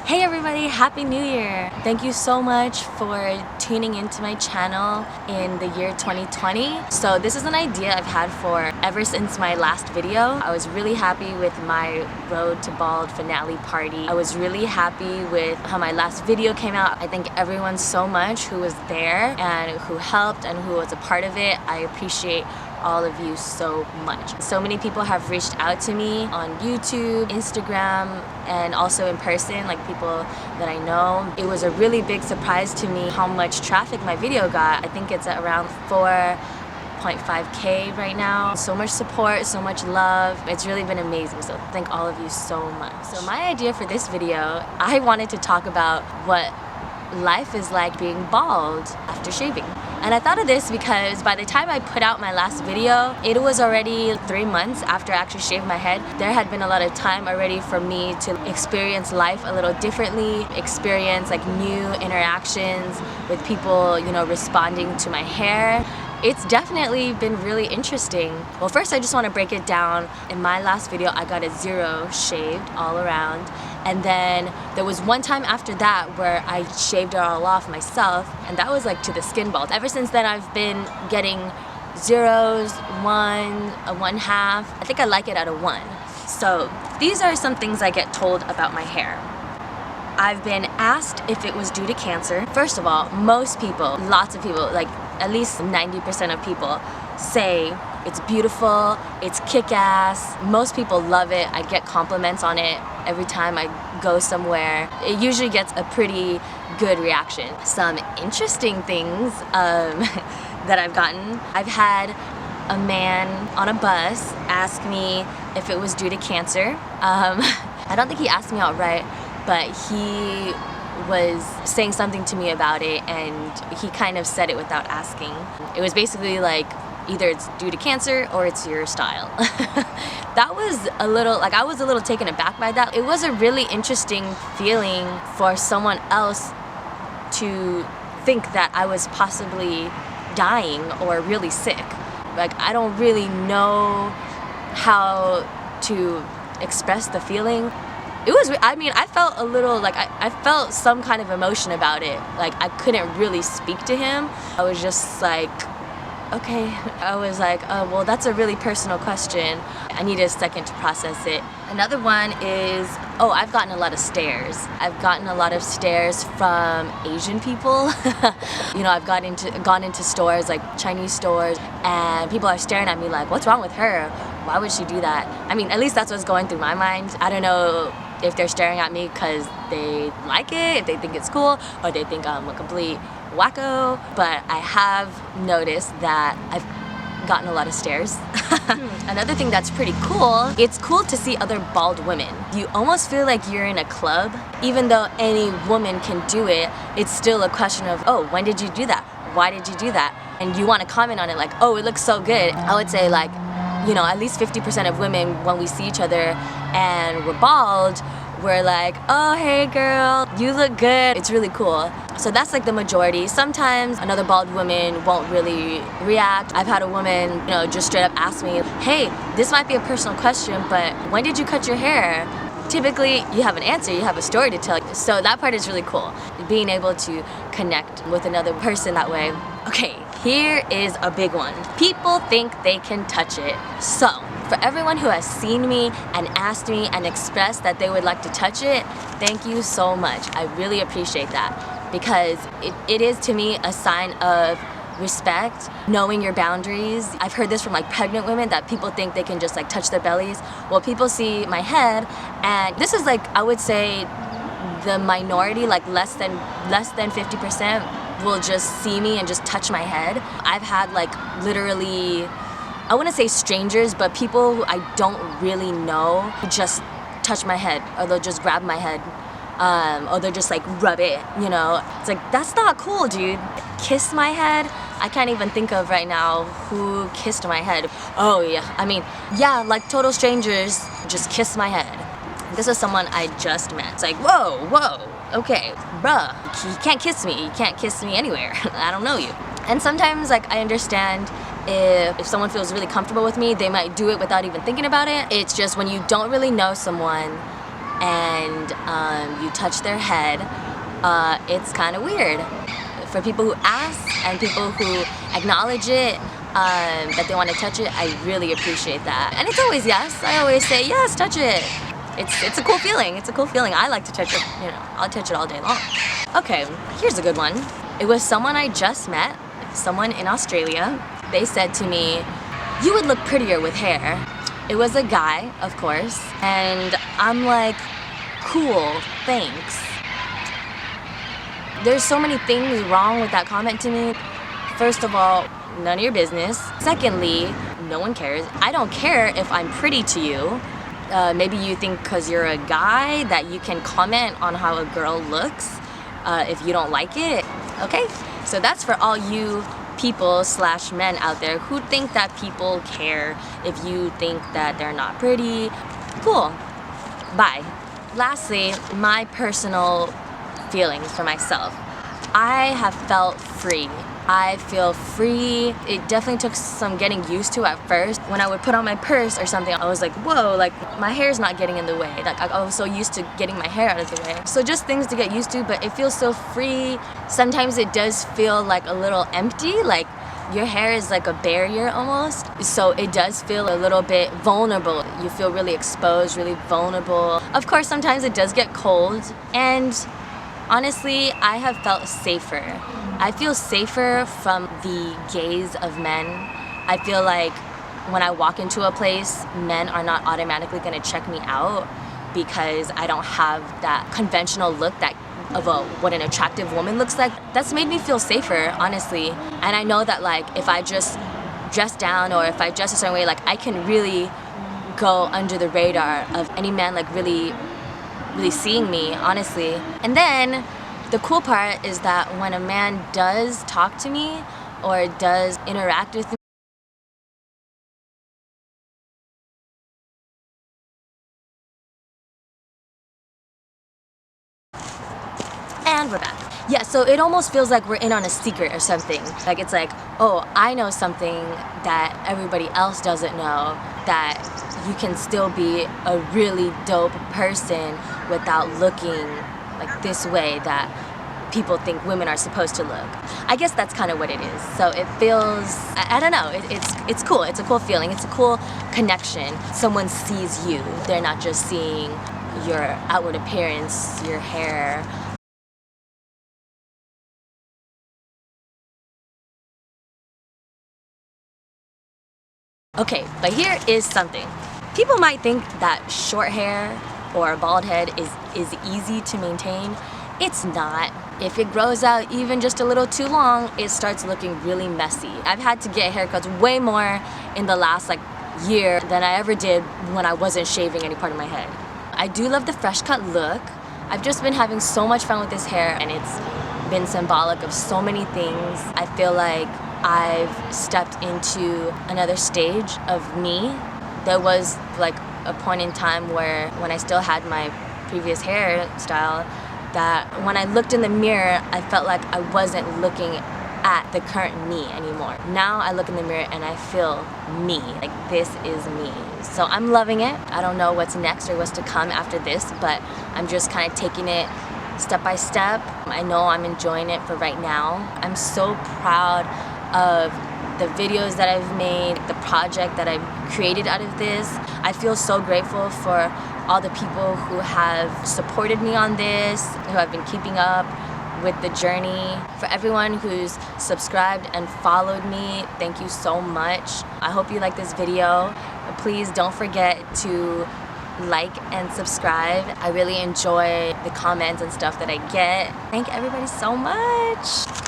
Hey everybody, Happy New Year! Thank you so much for tuning into my channel in the year 2020. So this is an idea I've had for ever since my last video. I was really happy with my Road to Bald finale party. I was really happy with how my last video came out. I thank everyone so much who was there and who helped and who was a part of it. I appreciate all of you so much. So many people have reached out to me on YouTube, Instagram, and also in person, like people that I know. It was a really big surprise to me how much traffic my video got. I think it's at around 4.5K right now. So much support, so much love. It's really been amazing, so thank all of you so much. So my idea for this video, I wanted to talk about what life is like being bald after shaving. And I thought of this because by the time I put out my last video, it was already 3 months after I actually shaved my head. There had been a lot of time already for me to experience life a little differently, experience like new interactions with people, you know, responding to my hair. It's definitely been really interesting. Well, first I just want to break it down. In my last video, I got a 0 shaved all around. And then there was one time after that where I shaved it all off myself, and that was like to the skin bald. Ever since then, I've been getting 0s, 1, a 1/2. I think I like it at a 1. So these are some things I get told about my hair. I've been asked if it was due to cancer. First of all, most people, lots of people, like at least 90% of people say it's beautiful, it's kick-ass. Most people love it. I get compliments on it every time I go somewhere. It usually gets a pretty good reaction. Some interesting things that I've gotten. I've had a man on a bus ask me if it was due to cancer. I don't think he asked me outright, but he was saying something to me about it, and he kind of said it without asking. It was basically like, either it's due to cancer or it's your style. That was a little, like I was a little taken aback by that. It was a really interesting feeling for someone else to think that I was possibly dying or really sick. Like I don't really know how to express the feeling. It was, I mean, I felt a little, like I felt some kind of emotion about it. Like I couldn't really speak to him. I was just like, okay. I was like, oh, well, that's a really personal question. I need a second to process it. Another one is, oh, I've gotten a lot of stares. I've gotten a lot of stares from Asian people. You know, I've gone into stores, like Chinese stores, and people are staring at me like, what's wrong with her? Why would she do that? I mean, at least that's what's going through my mind. I don't know if they're staring at me because they like it, if they think it's cool, or they think I'm a complete wacko. But I have noticed that I've gotten a lot of stares. Another thing that's pretty cool, it's cool to see other bald women. You almost feel like you're in a club. Even though any woman can do it, it's still a question of, oh, when did you do that? Why did you do that? And you want to comment on it like, oh, it looks so good. I would say like, you know, at least 50% of women, when we see each other and we're bald, we're like, oh, hey girl, you look good. It's really cool. So that's like the majority. Sometimes another bald woman won't really react. I've had a woman, you know, just straight up ask me, hey, this might be a personal question, but when did you cut your hair? Typically, you have an answer, you have a story to tell. So that part is really cool. Being able to connect with another person that way. Okay, here is a big one. People think they can touch it. So, for everyone who has seen me and asked me and expressed that they would like to touch it, thank you so much. I really appreciate that, because it is to me a sign of respect, knowing your boundaries. I've heard this from like pregnant women that people think they can just like touch their bellies. Well, people see my head, and this is like, I would say the minority, like less than 50% will just see me and just touch my head. I've had like literally, I wouldn't say strangers, but people who I don't really know just touch my head, or they'll just grab my head, or they'll just like rub it, you know. It's like, that's not cool, dude. Kiss my head? I can't even think of right now who kissed my head. Oh yeah, I mean, yeah, like total strangers just kiss my head. This is someone I just met. It's like, whoa, okay, bruh, you can't kiss me. You can't kiss me anywhere. I don't know you. And sometimes, like, I understand if someone feels really comfortable with me, they might do it without even thinking about it. It's just when you don't really know someone and you touch their head, it's kind of weird. For people who ask and people who acknowledge it, that they want to touch it, I really appreciate that. And it's always yes. I always say yes, touch it. It's a cool feeling. It's a cool feeling. I like to touch it, you know, I'll touch it all day long. Okay, here's a good one. It was someone I just met, someone in Australia. They said to me, "You would look prettier with hair." It was a guy, of course, and I'm like, cool, thanks. There's so many things wrong with that comment to me. First of all, none of your business. Secondly, no one cares. I don't care if I'm pretty to you. Maybe you think because you're a guy that you can comment on how a girl looks if you don't like it. Okay? So that's for all you people / men out there who think that people care if you think that they're not pretty. Cool. Bye. Lastly, my personal feelings for myself. I have felt free. I feel free. It definitely took some getting used to at first. When I would put on my purse or something, I was like, whoa, like my hair's not getting in the way. Like I was so used to getting my hair out of the way. So just things to get used to, but it feels so free. Sometimes it does feel like a little empty, like your hair is like a barrier almost. So it does feel a little bit vulnerable. You feel really exposed, really vulnerable. Of course, sometimes it does get cold, and honestly, I have felt safer. I feel safer from the gaze of men. I feel like when I walk into a place, men are not automatically gonna check me out because I don't have that conventional look that of what an attractive woman looks like. That's made me feel safer, honestly. And I know that like if I just dress down or if I dress a certain way, like I can really go under the radar of any man like really seeing me, honestly. And then the cool part is that when a man does talk to me or does interact with me, and we're back. Yeah, so it almost feels like we're in on a secret or something. Like it's like, oh, I know something that everybody else doesn't know, that you can still be a really dope person without looking like this way that people think women are supposed to look. I guess that's kind of what it is. So it feels, I don't know, it's cool. It's a cool feeling. It's a cool connection. Someone sees you. They're not just seeing your outward appearance, your hair. Okay, but here is something. People might think that short hair or a bald head is easy to maintain. It's not. If it grows out even just a little too long, it starts looking really messy. I've had to get haircuts way more in the last like year than I ever did when I wasn't shaving any part of my head. I do love the fresh cut look. I've just been having so much fun with this hair, and it's been symbolic of so many things. I feel like I've stepped into another stage of me. There was like a point in time where when I still had my previous hairstyle, that when I looked in the mirror, I felt like I wasn't looking at the current me anymore. Now I look in the mirror and I feel me, like this is me. So I'm loving it. I don't know what's next or what's to come after this, but I'm just kind of taking it step by step. I know I'm enjoying it for right now. I'm so proud of the videos that I've made, the project that I've created out of this. I feel so grateful for all the people who have supported me on this, who have been keeping up with the journey. For everyone who's subscribed and followed me, thank you so much. I hope you like this video. Please don't forget to like and subscribe. I really enjoy the comments and stuff that I get. Thank everybody so much.